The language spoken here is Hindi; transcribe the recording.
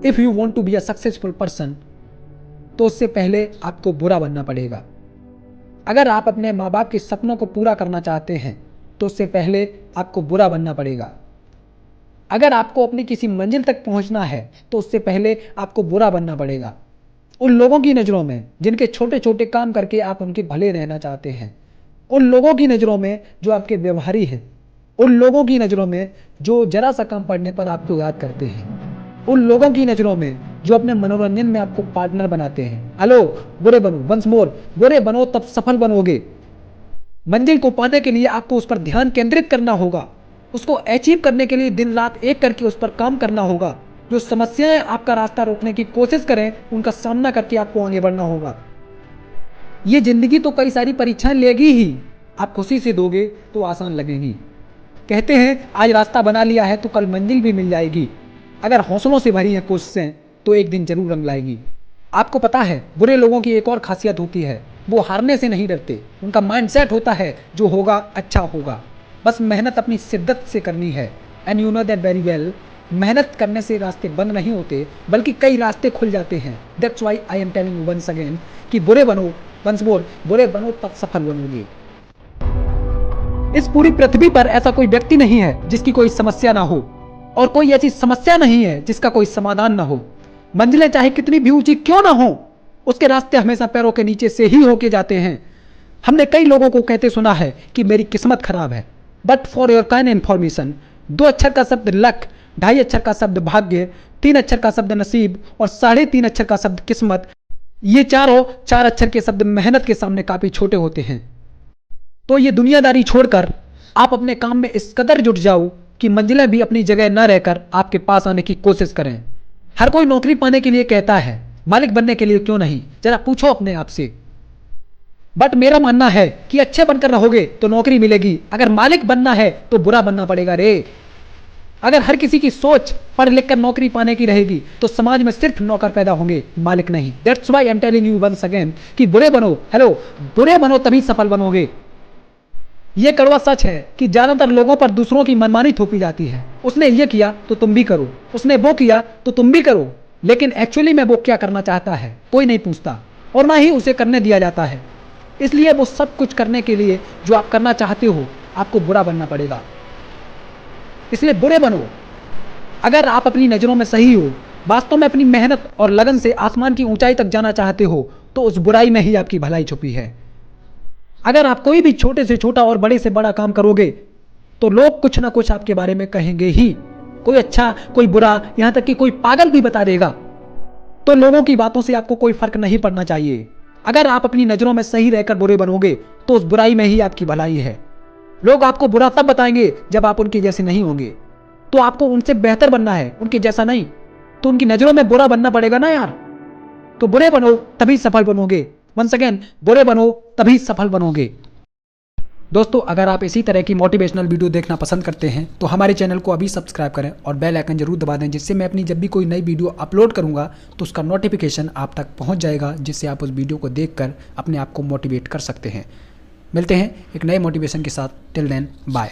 If you want to be a successful person, तो उससे पहले आपको बुरा बनना पड़ेगा। अगर आप अपने माँ बाप के सपनों को पूरा करना चाहते हैं तो उससे पहले आपको बुरा बनना पड़ेगा। अगर आपको अपनी किसी मंजिल तक पहुंचना है तो उससे पहले आपको बुरा बनना पड़ेगा। उन लोगों की नज़रों में जिनके छोटे छोटे काम करके आप उनके भले रहना चाहते हैं, उन लोगों की नज़रों में जो आपके व्यवहारी हैं, उन लोगों की नज़रों में जो जरा सा काम पड़ने पर आपको याद करते हैं, उन लोगों की नज़रों में जो अपने मनोरंजन में आपको पार्टनर बनाते हैं। हेलो, बुरे बनो, वंस मोर, बुरे बनो तब सफल बनोगे। मंजिल को पाने के लिए आपको उस पर ध्यान केंद्रित करना होगा, उसको अचीव करने के लिए दिन रात एक करके उस पर काम करना होगा। जो समस्याएं आपका रास्ता रोकने की कोशिश करें उनका सामना करके आपको आगे बढ़ना होगा। ये जिंदगी तो कई सारी परीक्षाएं लेगी ही, आप खुशी से दोगे तो आसान लगेगी। कहते हैं आज रास्ता बना लिया है तो कल मंजिल भी मिल जाएगी। अगर हौसलों से भरी है कोशिशें तो एक दिन जरूर रंग लाएगी। आपको पता है बुरे लोगों की एक और खासियत होती है, वो हारने से नहीं डरते। उनका माइंडसेट होता है जो होगा अच्छा होगा, बस मेहनत अपनी शिद्दत से करनी है। And you know that very well, मेहनत करने से रास्ते बंद नहीं होते बल्कि कई रास्ते खुल जाते हैं। That's why I am telling you once again कि बुरे बनो, वंस मोर, बुरे बनो तब सफल बनोगे। इस पूरी पृथ्वी पर ऐसा कोई व्यक्ति नहीं है जिसकी कोई समस्या ना हो, और कोई ऐसी समस्या नहीं है जिसका कोई समाधान ना हो। मंजिलें चाहे कितनी भी ऊंची क्यों ना हो, उसके रास्ते हमेशा पैरों के नीचे से ही होके जाते हैं। हमने कई लोगों को कहते सुना है कि मेरी किस्मत खराब है, but for your kind information, 2 अक्षर का शब्द लक, 2.5 अक्षर का शब्द भाग्य, 3 अक्षर का शब्द नसीब और 3.5 अक्षर का शब्द किस्मत, ये चारों 4 अक्षर के शब्द मेहनत के सामने काफी छोटे होते हैं। तो ये दुनियादारी छोड़कर आप अपने काम में इस कदर जुट जाओ कि मंजिलें भी अपनी जगह न रहकर आपके पास आने की कोशिश करें। हर कोई नौकरी पाने के लिए कहता है, मालिक बनने के लिए क्यों नहीं? जरा पूछो अपने आप से। बट मेरा मानना है कि अच्छे बनकर रहोगे तो नौकरी मिलेगी, अगर मालिक बनना है तो बुरा बनना पड़ेगा रे। अगर हर किसी की सोच पढ़ लिख कर नौकरी पाने की रहेगी तो समाज में सिर्फ नौकर पैदा होंगे, मालिक नहीं। That's why I am telling you once again कि बुरे बनो, हेलो, बुरे बनो तभी सफल बनोगे। ये कड़वा सच है कि ज्यादातर लोगों पर दूसरों की मनमानी थोपी जाती है। उसने ये किया तो तुम भी करो, उसने वो किया तो तुम भी करो, लेकिन एक्चुअली में वो क्या करना चाहता है कोई नहीं पूछता और ना ही उसे करने दिया जाता है। इसलिए वो सब कुछ करने के लिए जो आप करना चाहते हो आपको बुरा बनना पड़ेगा। इसलिए बुरे बनो। अगर आप अपनी नज़रों में सही हो, वास्तव में अपनी मेहनत और लगन से आसमान की ऊंचाई तक जाना चाहते हो, तो उस बुराई में ही आपकी भलाई छुपी है। अगर आप कोई भी छोटे से छोटा और बड़े से बड़ा काम करोगे तो लोग कुछ ना कुछ आपके बारे में कहेंगे ही, कोई अच्छा कोई बुरा, यहां तक कि कोई पागल भी बता देगा। तो लोगों की बातों से आपको कोई फर्क नहीं पड़ना चाहिए। अगर आप अपनी नजरों में सही रहकर बुरे बनोगे तो उस बुराई में ही आपकी भलाई है। लोग आपको बुरा तब बताएंगे जब आप उनके जैसे नहीं होंगे, तो आपको उनसे बेहतर बनना है, उनके जैसा नहीं। तो उनकी नजरों में बुरा बनना पड़ेगा ना यार। तो बुरे बनो तभी सफल बनोगे। वंस अगेन, बुरे बनो तभी सफल बनोगे। दोस्तों, अगर आप इसी तरह की मोटिवेशनल वीडियो देखना पसंद करते हैं तो हमारे चैनल को अभी सब्सक्राइब करें और बेल आइकन जरूर दबा दें, जिससे मैं अपनी जब भी कोई नई वीडियो अपलोड करूंगा तो उसका नोटिफिकेशन आप तक पहुंच जाएगा, जिससे आप उस वीडियो को देखकर अपने आप को मोटिवेट कर सकते हैं। मिलते हैं एक नए मोटिवेशन के साथ। Till then, bye.